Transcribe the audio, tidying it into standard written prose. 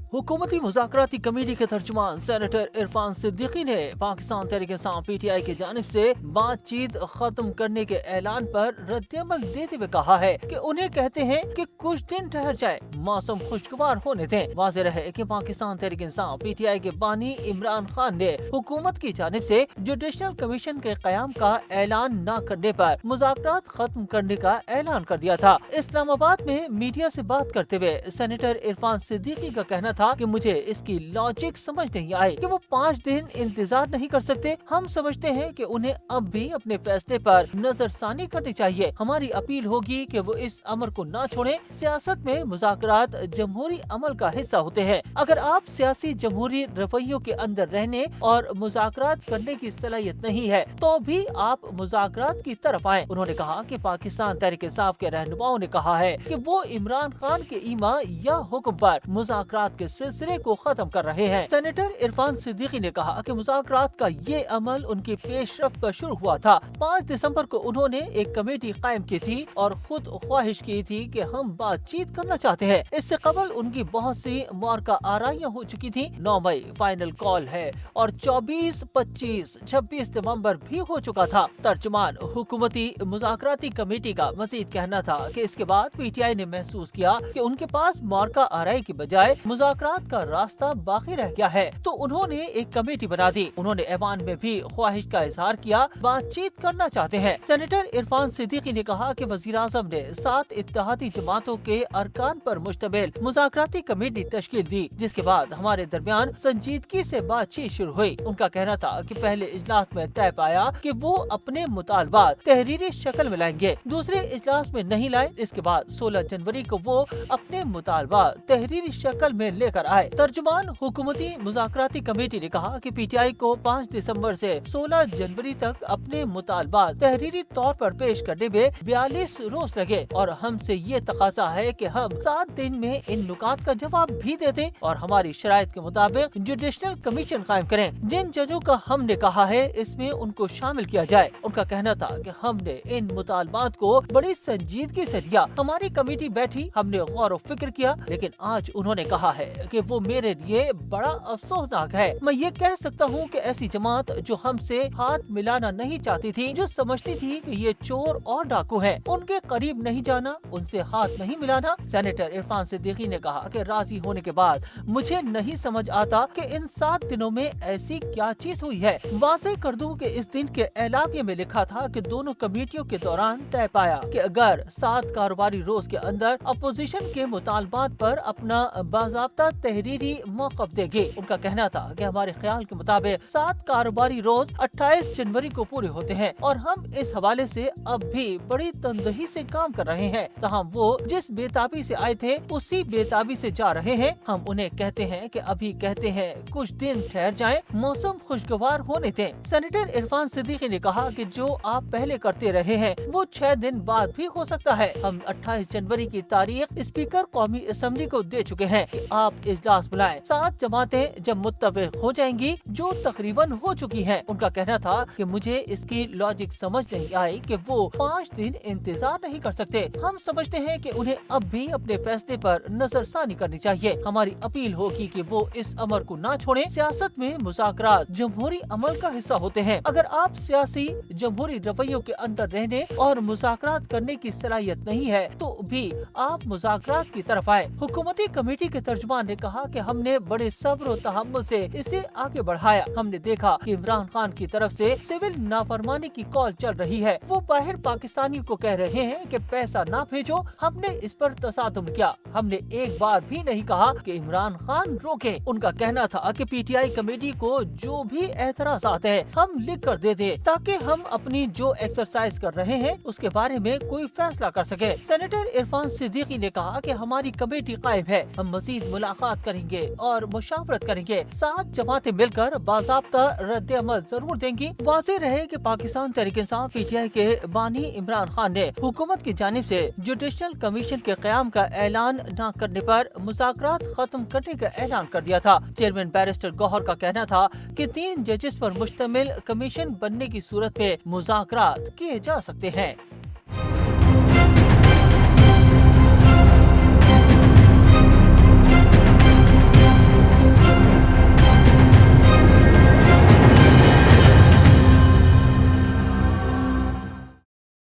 हुकूमती मुज़ाकराती कमेटी के तर्जुमान सेनेटर इरफान सिद्दीकी ने पाकिस्तान तहरीक-ए-इंसाफ PTI की जानिब से बातचीत खत्म करने के ऐलान पर रद्द-ए-अमल देते हुए कहा है कि उन्हें कहते हैं कि कुछ दिन ठहर जाए, मौसम खुशगवार होने दें। वाज़ेह रहे कि पाकिस्तान तहरीक-ए-इंसाफ PTI के बानी इमरान खान ने हुकूमत की जानिब से जुडिशल कमीशन के क़याम का ऐलान न करने पर मुज़ाकरात खत्म करने का ऐलान कर दिया था। इस्लामाबाद में मीडिया से बात करते हुए सेनेटर इरफान सिद्दीकी का कहना था कि मुझे इसकी लॉजिक समझ नहीं आई कि वो 5 दिन इंतजार नहीं कर सकते। हम समझते हैं कि उन्हें अब भी अपने फैसले पर नजरसानी करनी चाहिए। हमारी अपील होगी कि वो इस अमर को न छोड़े। सियासत में मुज़ाकरात जमहूरी अमल का हिस्सा होते हैं। अगर आप सियासी जमहूरी रवैयों के अंदर रहने और मुज़ाकरात करने की सलाहियत नहीं है तो भी आप मुज़ाकरात की तरफ आए। उन्होंने कहा कि पाकिस्तान तहरीक-ए-इंसाफ के रहनुमाओं ने कहा है कि वो इमरान खान के ईमा या हुक्म पर मुज़ाकरात के सिलसिले को खत्म कर रहे हैं। सेनेटर इरफान सिद्दीकी ने कहा कि मुज़ाकरात का ये अमल उनकी पेशरफ्त पर शुरू हुआ था। 5 दिसंबर को उन्होंने एक कमेटी कायम की थी और खुद ख्वाहिश की थी कि हम बातचीत करना चाहते हैं। इससे कबल उनकी बहुत सी मुआरका आराइयां हो चुकी थी। 9 मई फाइनल कॉल है और 24, 25, 26 नवंबर भी हो चुका था। तर्जुमान हुकूमती मुज़ाकराती कमेटी का मजीद कहना था कि इसके बाद PTI ने महसूस किया कि उनके पास मुआरका आराई की बजाय मुज़ाकरात का रास्ता बाकी रह गया है, तो उन्होंने एक कमेटी बना दी। उन्होंने ऐवान में भी ख्वाहिश का इजहार किया, बातचीत करना चाहते हैं। सेनेटर इरफान सिद्दीकी ने कहा कि वज़ीर-ए-आज़म ने 7 इत्तेहादी जमातों के अरकान पर मुश्तमिल मुज़ाकराती कमेटी तश्कील दी, जिसके बाद हमारे दरमियान संजीदगी से बातचीत शुरू हुई। उनका कहना था कि पहले इजलास में तय पाया कि वो अपने मुतालबात तहरीरी शक्ल में लाएंगे, दूसरे इजलास में नहीं लाए। इसके बाद 16 जनवरी को वो अपने मुतालबात तहरीरी शक्ल में लेकर आए। तर्जुमान हुकूमती मुज़ाकराती कमेटी ने कहा कि PTI को 5 दिसंबर से 16 जनवरी तक अपने मुतालबात तहरीरी तौर पर पेश करने में 42 रोज लगे और हमसे ये तकाजा है कि हम 7 दिन में इन नुकात का जवाब भी दे दें और हमारी शराइत के मुताबिक जुडिशल कमीशन कायम करें। जिन जजों का हमने कहा है इसमें उनको शामिल किया जाए। उनका कहना था कि हमने इन मुतालबात को बड़ी संजीदगी से लिया। हमारी कमेटी बैठी, हमने गौर व फिक्र किया, लेकिन आज उन्होंने कहा है कि वो मेरे लिए बड़ा अफसोसनाक है। मैं ये कह सकता हूँ कि ऐसी जमात जो हमसे हाथ मिलाना नहीं चाहती थी, जो समझती थी कि ये चोर और डाकू हैं, उनके करीब नहीं जाना, उनसे हाथ नहीं मिलाना। सेनेटर इरफान सिद्दीकी ने कहा कि राजी होने के बाद मुझे नहीं समझ आता कि इन 7 दिनों में ऐसी क्या चीज हुई है। वाज़ेह कर दूं कि इस दिन के एलामिये में लिखा था कि दोनों कमेटियों के दौरान तय पाया कि अगर 7 कारोबारी रोज के अंदर अपोजिशन के मुतालबात पर अपना बाज़ाब्ता तहरीरी मौक़िफ़ देंगे। उनका कहना था कि हमारे ख्याल के मुताबिक 7 कारोबारी रोज 28 जनवरी को पूरे होते हैं और हम इस हवाले से अब भी बड़ी तंदही से काम कर रहे हैं। तहम वो जिस बेताबी से आए थे उसी बेताबी से जा रहे हैं। हम उन्हें कहते हैं कि अभी कहते हैं कुछ दिन ठहर जाएं, मौसम खुशगवार होने दें। सेनेटर इरफान सिद्दीकी ने कहा कि जो आप पहले करते रहे हैं वो 6 दिन बाद भी हो सकता है। हम 28 जनवरी की तारीख स्पीकर कौमी असम्बली को दे चुके हैं कि आप इजलास बुलाएं। 7 जमातें जब मुत्तफिक हो जाएंगी, जो तकरीबन हो चुकी हैं। उनका कहना था कि मुझे इसकी लॉजिक समझ नहीं आई कि वो 5 दिन इंतजार नहीं कर सकते। हम समझते हैं कि उन्हें अब भी अपने फैसले पर नजरसानी करनी चाहिए। हमारी अपील होगी कि वो इस अमर को ना छोड़े। सियासत में मुज़ाकरात जमहूरी अमल का हिस्सा होते हैं। अगर आप सियासी जमहूरी रवैयों के अंदर रहने और मुज़ाकरात करने की सलाहियत नहीं है तो भी आप मुज़ाकरात की तरफ आए। हुकूमती कमेटी के तर्जुमान ने कहा कि हमने बड़े सब्र और तहम्मुल से इसे आगे बढ़ाया। हमने देखा कि इमरान खान की तरफ से सिविल नाफरमानी की कॉल चल रही है। वो बाहर पाकिस्तानी को कह रहे हैं कि पैसा ना भेजो। हमने इस पर तसादुम किया। हमने एक बार भी नहीं कहा कि इमरान खान रोके। उनका कहना था कि PTI कमेटी को जो भी एतराज़ात है हम लिख कर दे दे ताकि हम अपनी जो एक्सरसाइज कर रहे हैं उसके बारे में कोई फैसला कर सके। सेनेटर इरफान सिद्दीकी ने कहा कि हमारी कमेटी कायम है, हम मजीद मुलाकात करेंगे और मुशावरत करेंगे। 7 जमातें मिलकर बाज़ाब्ता रद्द अमल जरूर देंगी। वाज़ेह रहे कि पाकिस्तान तहरीक-ए-इंसाफ PTI के बानी इमरान खान ने हुकूमत की जानिब से जुडिशल कमीशन के क़याम का ऐलान न करने पर मुज़ाकरात खत्म करने का ऐलान कर दिया था। चेयरमैन बैरिस्टर गौहर का कहना था कि 3 जजेस पर मुश्तमिल कमीशन बनने की सूरत में मुज़ाकरात किए जा सकते हैं।